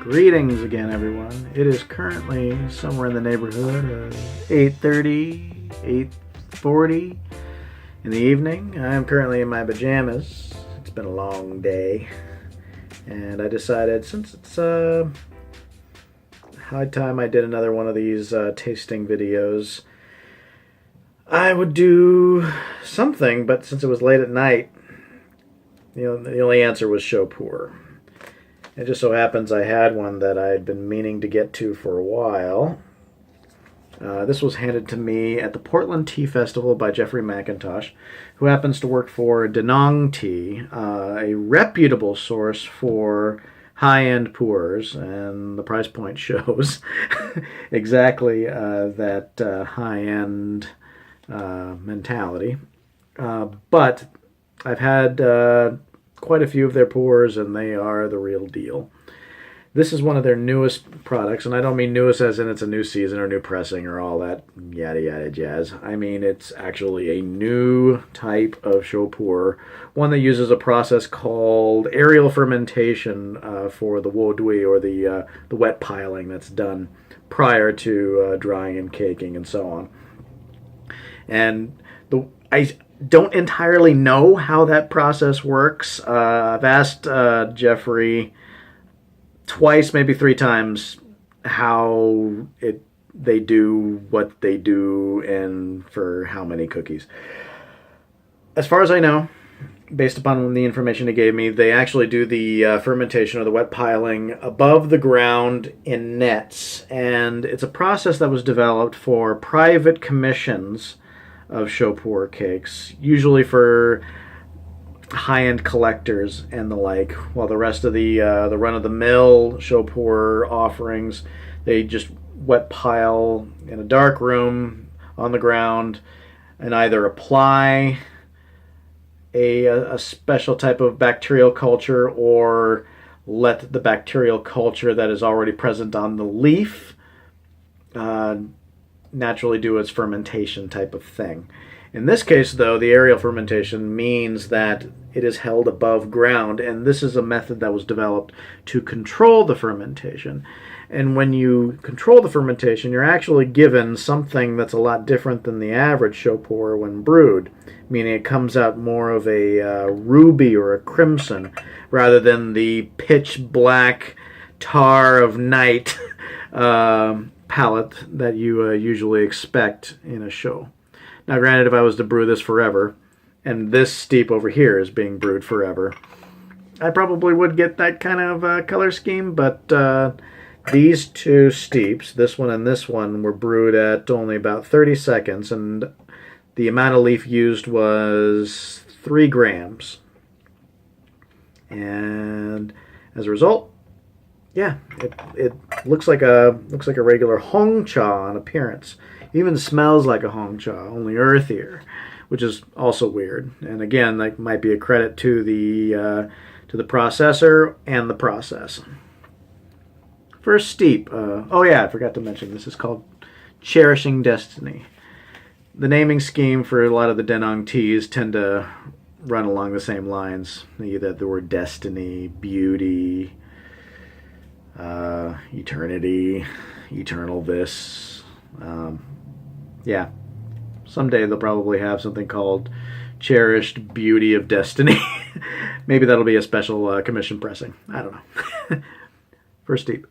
Greetings again, everyone. It is currently somewhere in the neighborhood of 8:30, 8:40 in the evening. I am currently in my pajamas. It's been a long day, and I decided since it's high time I did another one of these tasting videos, I would do something, but since it was late at night, the only answer was show Puerh. It just so happens I had one that I'd been meaning to get to for a while. This was handed to me at the Portland Tea Festival by Jeffrey McIntosh, who happens to work for Denong Tea, a reputable source for high-end Puerhs, and the price point shows exactly that high-end mentality. But I've had quite a few of their Puerhs, and they are the real deal. This is one of their newest products, and I don't mean newest as in it's a new season or new pressing or all that yada yada jazz. I mean it's actually a new type of show Puerh, one that uses a process called aerial fermentation for the wo dui, or the wet piling that's done prior to drying and caking and so on. And I don't entirely know how that process works. I've asked Jeffrey twice, maybe three times, how they do what they do and for how many cookies. As far as I know, based upon the information he gave me, they actually do the fermentation or the wet piling above the ground in nets, and it's a process that was developed for private commissions of show Puerh cakes, usually for high-end collectors and the like, while the rest of the run-of-the-mill show Puerh offerings, they just wet pile in a dark room on the ground and either apply a special type of bacterial culture or let the bacterial culture that is already present on the leaf naturally do its fermentation type of thing. In this case, though, the aerial fermentation means that it is held above ground, and this is a method that was developed to control the fermentation. And when you control the fermentation, you're actually given something that's a lot different than the average show Puerh when brewed, meaning it comes out more of a ruby or a crimson rather than the pitch black tar of night palette that you usually expect in a show. Now, granted, if I was to brew this forever, and this steep over here is being brewed forever, I probably would get that kind of color scheme, but these two steeps, this one and this one, were brewed at only about 30 seconds, and the amount of leaf used was 3 grams. And as a result, yeah, it looks like a regular Hong Cha on appearance. Even smells like a Hong Cha, only earthier, which is also weird. And again, that might be a credit to the processor and the process. First steep. Oh yeah, I forgot to mention this is called Cherishing Destiny. The naming scheme for a lot of the Denong teas tend to run along the same lines. Either the word destiny, beauty, eternity, eternal this. Yeah, someday they'll probably have something called Cherished Beauty of Destiny. Maybe that'll be a special commission pressing. I don't know. First steep.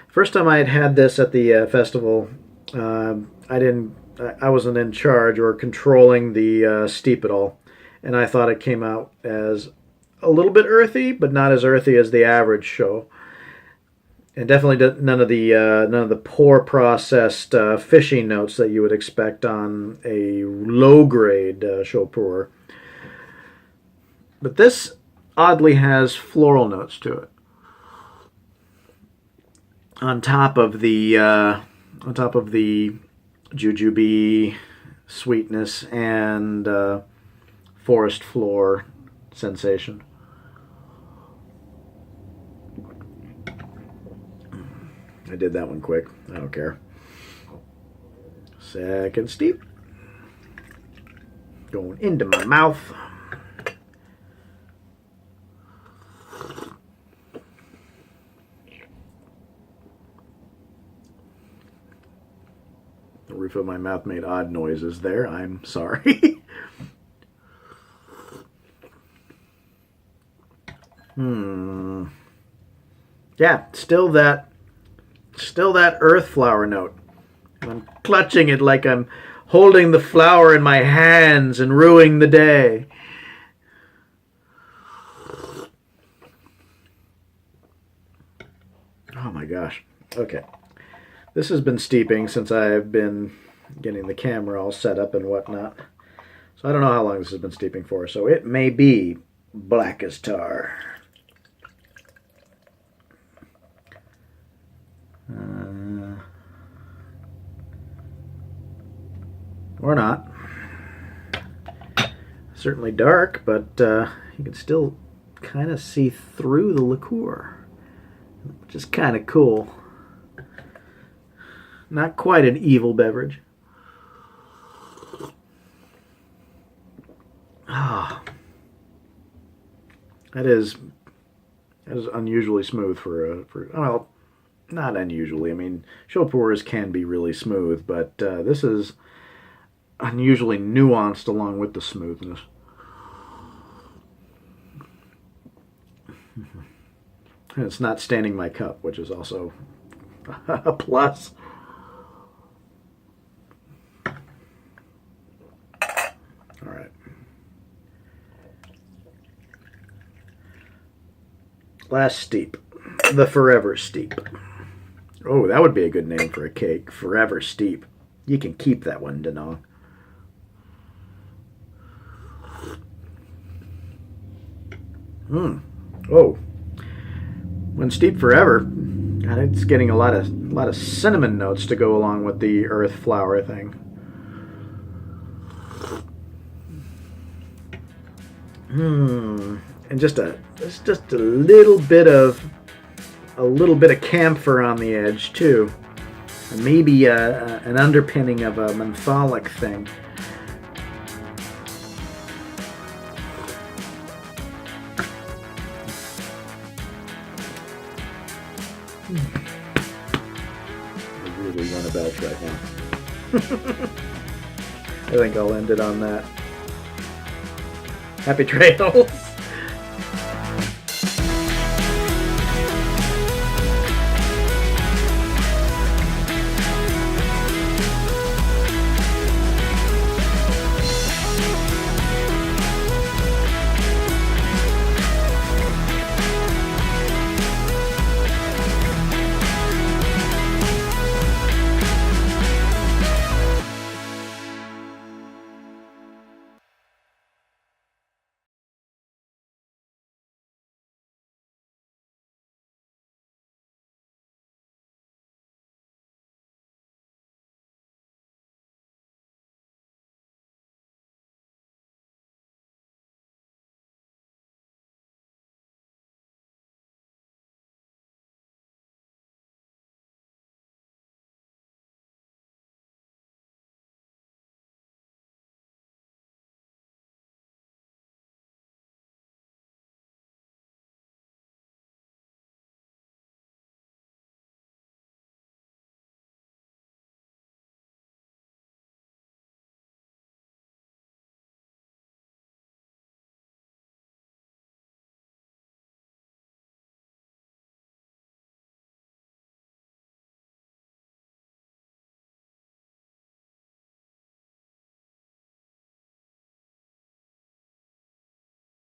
First time I had this at the festival, I wasn't in charge or controlling the steep at all, and I thought it came out as a little bit earthy, but not as earthy as the average show, and definitely none of the poor processed fishy notes that you would expect on a low grade show Puerh. But this oddly has floral notes to it, on top of the jujube sweetness and forest floor sensation. I did that one quick. I don't care. Second steep. going into my mouth. The roof of my mouth made odd noises there. I'm sorry. Yeah, still that earth flower note. I'm clutching it like I'm holding the flower in my hands and ruining the day. Oh my gosh. Okay. This has been steeping since I've been getting the camera all set up and whatnot. So I don't know how long this has been steeping for. So it may be black as tar. Or not. Certainly dark, but you can still kind of see through the liqueur, which is kind of cool. Not quite an evil beverage. Ah, that is unusually smooth for well, not unusually. I mean, Puerhs can be really smooth, but this is unusually nuanced along with the smoothness. And it's not staining my cup, which is also a plus. All right. Last steep. The Forever Steep. Oh, that would be a good name for a cake. Forever Steep. You can keep that one, Denong. Oh. When steeped forever, God, it's getting a lot of cinnamon notes to go along with the earth flower thing. And just a little bit of camphor on the edge too, and maybe an underpinning of a mentholic thing. I really want to belch right now. I think I'll end it on that. Happy trails.